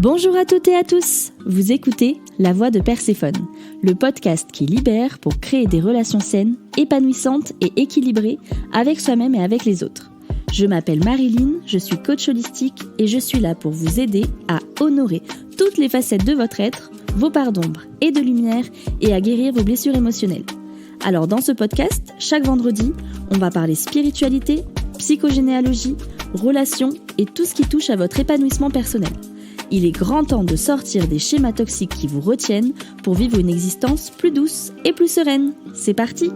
Bonjour à toutes et à tous, vous écoutez La Voix de Perséphone, le podcast qui libère pour créer des relations saines, épanouissantes et équilibrées avec soi-même et avec les autres. Je m'appelle Marilyn, je suis coach holistique et je suis là pour vous aider à honorer toutes les facettes de votre être, vos parts d'ombre et de lumière et à guérir vos blessures émotionnelles. Alors dans ce podcast, chaque vendredi, on va parler spiritualité, psychogénéalogie, relations et tout ce qui touche à votre épanouissement personnel. Il est grand temps de sortir des schémas toxiques qui vous retiennent pour vivre une existence plus douce et plus sereine. C'est parti!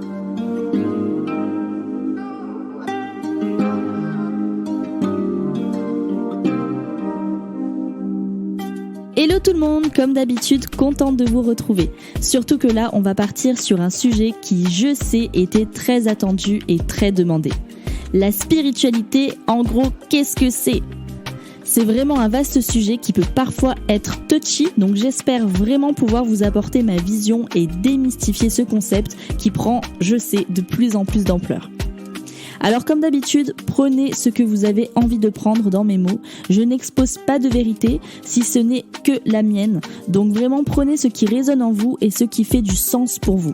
Hello tout le monde, comme d'habitude, contente de vous retrouver. Surtout que là, on va partir sur un sujet qui, je sais, était très attendu et très demandé. La spiritualité, en gros, qu'est-ce que c'est ? C'est vraiment un vaste sujet qui peut parfois être touchy, donc j'espère vraiment pouvoir vous apporter ma vision et démystifier ce concept qui prend, je sais, de plus en plus d'ampleur. Alors comme d'habitude, prenez ce que vous avez envie de prendre dans mes mots. Je n'expose pas de vérité, si ce n'est que la mienne. Donc vraiment prenez ce qui résonne en vous et ce qui fait du sens pour vous.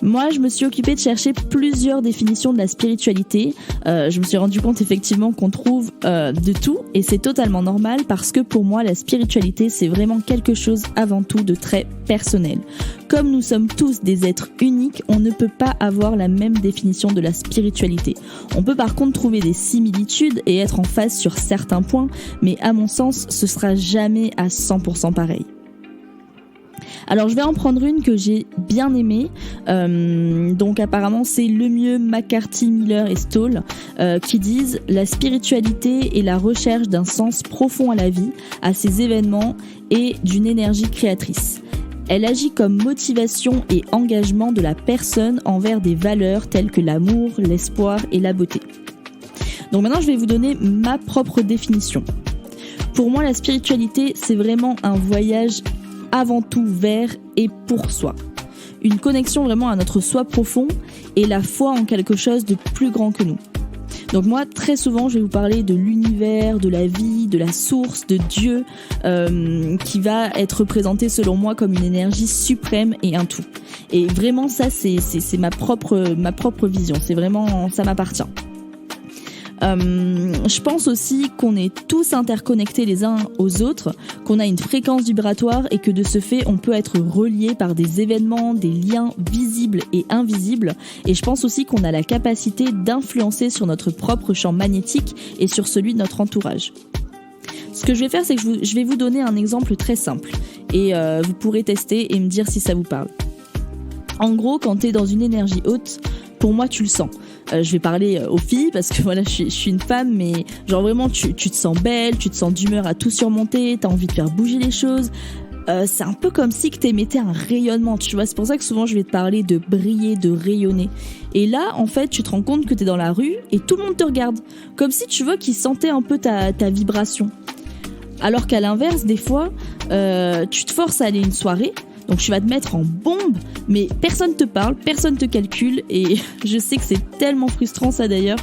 Moi, je me suis occupée de chercher plusieurs définitions de la spiritualité. Je me suis rendu compte effectivement qu'on trouve de tout et c'est totalement normal parce que pour moi, la spiritualité, c'est vraiment quelque chose avant tout de très personnel. Comme nous sommes tous des êtres uniques, on ne peut pas avoir la même définition de la spiritualité. On peut par contre trouver des similitudes et être en phase sur certains points, mais à mon sens, ce sera jamais à 100% pareil. Alors je vais en prendre une que j'ai bien aimée, donc apparemment c'est Lemieux, McCarthy, Miller et Stoll qui disent « La spiritualité est la recherche d'un sens profond à la vie, à ses événements et d'une énergie créatrice. Elle agit comme motivation et engagement de la personne envers des valeurs telles que l'amour, l'espoir et la beauté. » Donc maintenant je vais vous donner ma propre définition. Pour moi la spiritualité c'est vraiment un voyage avant tout vers et pour soi. Une connexion vraiment à notre soi profond et la foi en quelque chose de plus grand que nous. Donc moi, très souvent, je vais vous parler de l'univers, de la vie, de la source, de Dieu, qui va être représenté selon moi comme une énergie suprême et un tout. Et vraiment, ça, c'est ma propre vision. C'est vraiment, ça m'appartient. Je pense aussi qu'on est tous interconnectés les uns aux autres, qu'on a une fréquence vibratoire et que de ce fait on peut être reliés par des événements, des liens visibles et invisibles, et je pense aussi qu'on a la capacité d'influencer sur notre propre champ magnétique et sur celui de notre entourage. Ce que je vais faire, c'est que je vais vous donner un exemple très simple et vous pourrez tester et me dire si ça vous parle. En gros, quand t'es dans une énergie haute, pour moi tu le sens. Je vais parler aux filles parce que voilà, je suis une femme, mais genre vraiment tu te sens belle, tu te sens d'humeur à tout surmonter, t'as envie de faire bouger les choses. C'est un peu comme si que t'émettais un rayonnement, tu vois. C'est pour ça que souvent je vais te parler de briller, de rayonner. Et là, en fait, tu te rends compte que t'es dans la rue et tout le monde te regarde, comme si tu vois qu'ils sentaient un peu ta vibration. Alors qu'à l'inverse, des fois, tu te forces à aller à une soirée. Donc tu vas te mettre en bombe, mais personne te parle, personne te calcule, et je sais que c'est tellement frustrant ça d'ailleurs.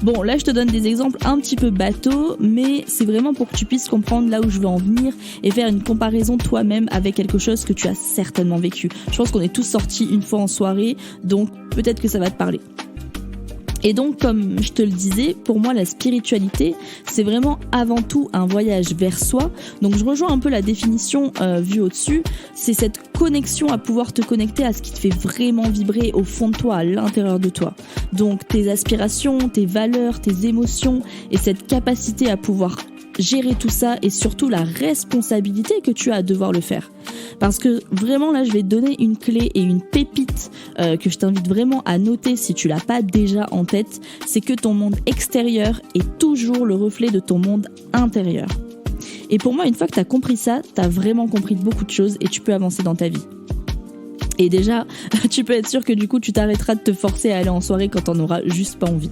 Bon, là je te donne des exemples un petit peu bateaux, mais c'est vraiment pour que tu puisses comprendre là où je veux en venir et faire une comparaison toi-même avec quelque chose que tu as certainement vécu. Je pense qu'on est tous sortis une fois en soirée, donc peut-être que ça va te parler. Et donc, comme je te le disais, pour moi, la spiritualité, c'est vraiment avant tout un voyage vers soi. Donc, je rejoins un peu la définition vue au-dessus. C'est cette connexion à pouvoir te connecter à ce qui te fait vraiment vibrer au fond de toi, à l'intérieur de toi. Donc, tes aspirations, tes valeurs, tes émotions et cette capacité à pouvoir gérer tout ça et surtout la responsabilité que tu as à devoir le faire. Parce que vraiment là je vais te donner une clé et une pépite que je t'invite vraiment à noter si tu l'as pas déjà en tête, c'est que ton monde extérieur est toujours le reflet de ton monde intérieur. Et pour moi, une fois que tu as compris ça, tu as vraiment compris beaucoup de choses et tu peux avancer dans ta vie. Et déjà, tu peux être sûr que du coup tu t'arrêteras de te forcer à aller en soirée quand t'en auras juste pas envie.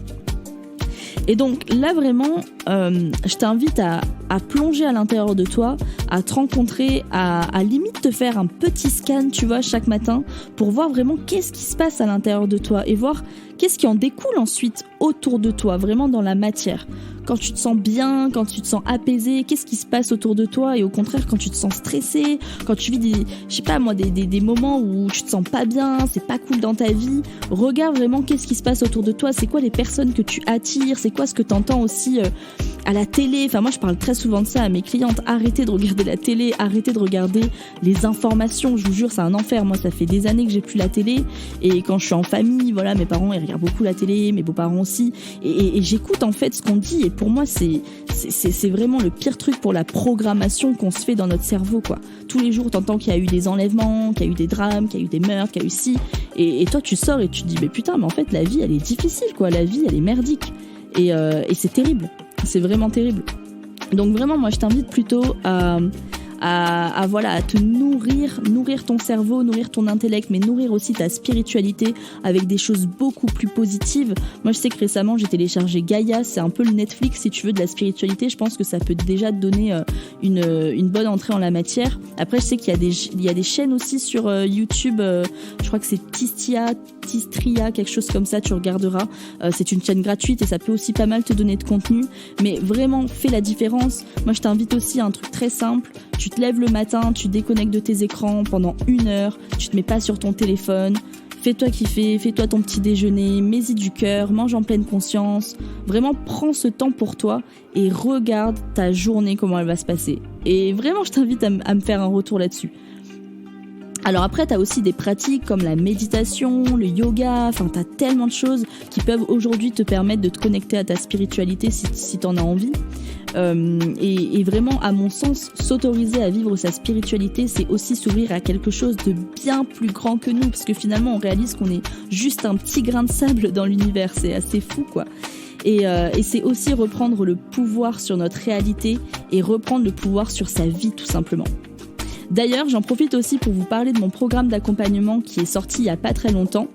Et donc là vraiment, je t'invite à plonger à l'intérieur de toi, à te rencontrer, à limite te faire un petit scan, tu vois, chaque matin, pour voir vraiment qu'est-ce qui se passe à l'intérieur de toi et voir qu'est-ce qui en découle ensuite autour de toi, vraiment dans la matière. quand tu te sens bien, quand tu te sens apaisé, qu'est-ce qui se passe autour de toi, et au contraire quand tu te sens stressé, quand tu vis des moments où tu te sens pas bien, c'est pas cool dans ta vie, regarde vraiment qu'est-ce qui se passe autour de toi, c'est quoi les personnes que tu attires, c'est quoi ce que t'entends aussi à la télé. Enfin moi je parle très souvent de ça à mes clientes, arrêtez de regarder la télé, arrêtez de regarder les informations, je vous jure c'est un enfer. Moi ça fait des années que j'ai plus la télé, et quand je suis en famille, voilà, mes parents ils regardent beaucoup la télé, mes beaux-parents aussi, et j'écoute en fait ce qu'on dit, et pour moi c'est vraiment le pire truc pour la programmation qu'on se fait dans notre cerveau, quoi. Tous les jours t'entends qu'il y a eu des enlèvements, qu'il y a eu des drames, qu'il y a eu des meurtres, qu'il y a eu ci, et toi tu sors et tu te dis mais putain, mais en fait la vie elle est difficile, quoi, la vie elle est merdique, et c'est terrible, c'est vraiment terrible. Donc vraiment moi je t'invite plutôt à te nourrir ton cerveau, nourrir ton intellect, mais nourrir aussi ta spiritualité avec des choses beaucoup plus positives. Moi je sais que récemment j'ai téléchargé Gaïa, c'est un peu le Netflix si tu veux de la spiritualité. Je pense que ça peut déjà te donner une bonne entrée en la matière. Après je sais qu'il y a des chaînes aussi sur YouTube, je crois que c'est Tistria, quelque chose comme ça, tu regarderas. C'est une chaîne gratuite et ça peut aussi pas mal te donner de contenu, mais vraiment fais la différence. Moi je t'invite aussi à un truc très simple. Tu te lèves le matin, tu déconnectes de tes écrans pendant 1 heure, tu te mets pas sur ton téléphone, fais-toi kiffer, fais-toi ton petit déjeuner, mets-y du cœur, mange en pleine conscience. Vraiment, prends ce temps pour toi et regarde ta journée, comment elle va se passer. Et vraiment, je t'invite à me faire un retour là-dessus. Alors après, t'as aussi des pratiques comme la méditation, le yoga, enfin t'as tellement de choses qui peuvent aujourd'hui te permettre de te connecter à ta spiritualité si t'en as envie. Et vraiment, à mon sens, s'autoriser à vivre sa spiritualité, c'est aussi s'ouvrir à quelque chose de bien plus grand que nous, parce que finalement, on réalise qu'on est juste un petit grain de sable dans l'univers, c'est assez fou, quoi. Et c'est aussi reprendre le pouvoir sur notre réalité et reprendre le pouvoir sur sa vie, tout simplement. D'ailleurs, j'en profite aussi pour vous parler de mon programme d'accompagnement qui est sorti il y a pas très longtemps,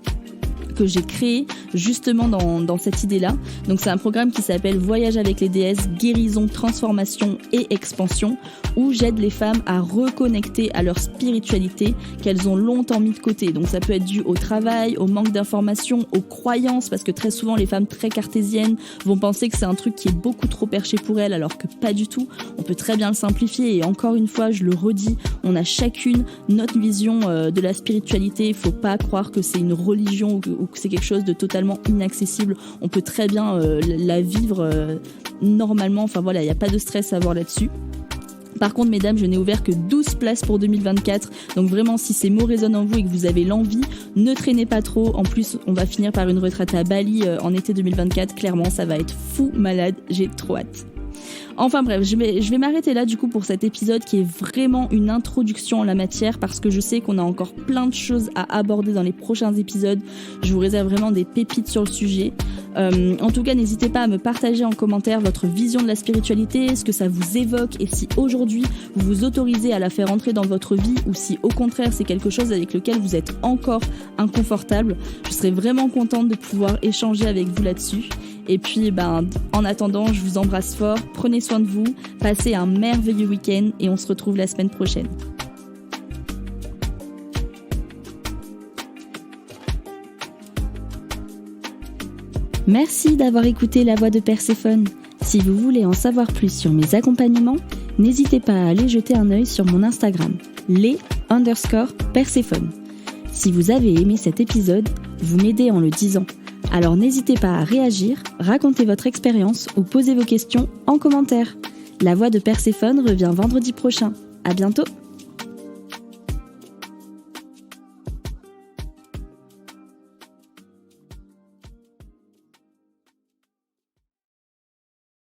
que j'ai créé justement dans cette idée-là. Donc c'est un programme qui s'appelle Voyage avec les déesses, guérison, transformation et expansion, où j'aide les femmes à reconnecter à leur spiritualité qu'elles ont longtemps mis de côté. Donc ça peut être dû au travail, au manque d'informations, aux croyances, parce que très souvent les femmes très cartésiennes vont penser que c'est un truc qui est beaucoup trop perché pour elles, alors que pas du tout. On peut très bien le simplifier, et encore une fois, je le redis, on a chacune notre vision de la spiritualité. Il faut pas croire que c'est une religion ou que c'est quelque chose de totalement inaccessible. On peut très bien la vivre normalement. Enfin voilà, il n'y a pas de stress à avoir là-dessus. Par contre, mesdames, je n'ai ouvert que 12 places pour 2024. Donc vraiment, si ces mots résonnent en vous et que vous avez l'envie, ne traînez pas trop. En plus, on va finir par une retraite à Bali en été 2024. Clairement, ça va être fou malade. J'ai trop hâte. Enfin bref, je vais m'arrêter là du coup pour cet épisode qui est vraiment une introduction en la matière, parce que je sais qu'on a encore plein de choses à aborder dans les prochains épisodes. Je vous réserve vraiment des pépites sur le sujet. En tout cas, n'hésitez pas à me partager en commentaire votre vision de la spiritualité, ce que ça vous évoque, et si aujourd'hui vous vous autorisez à la faire entrer dans votre vie, ou si au contraire c'est quelque chose avec lequel vous êtes encore inconfortable. Je serais vraiment contente de pouvoir échanger avec vous là-dessus. Et puis, en attendant, je vous embrasse fort, prenez soin de vous, passez un merveilleux week-end et on se retrouve la semaine prochaine. Merci d'avoir écouté La Voix de Perséphone. Si vous voulez en savoir plus sur mes accompagnements, n'hésitez pas à aller jeter un œil sur mon Instagram, les_Perséphone. Si vous avez aimé cet épisode, vous m'aidez en le disant. Alors n'hésitez pas à réagir, raconter votre expérience ou poser vos questions en commentaire. La Voix de Perséphone revient vendredi prochain. À bientôt!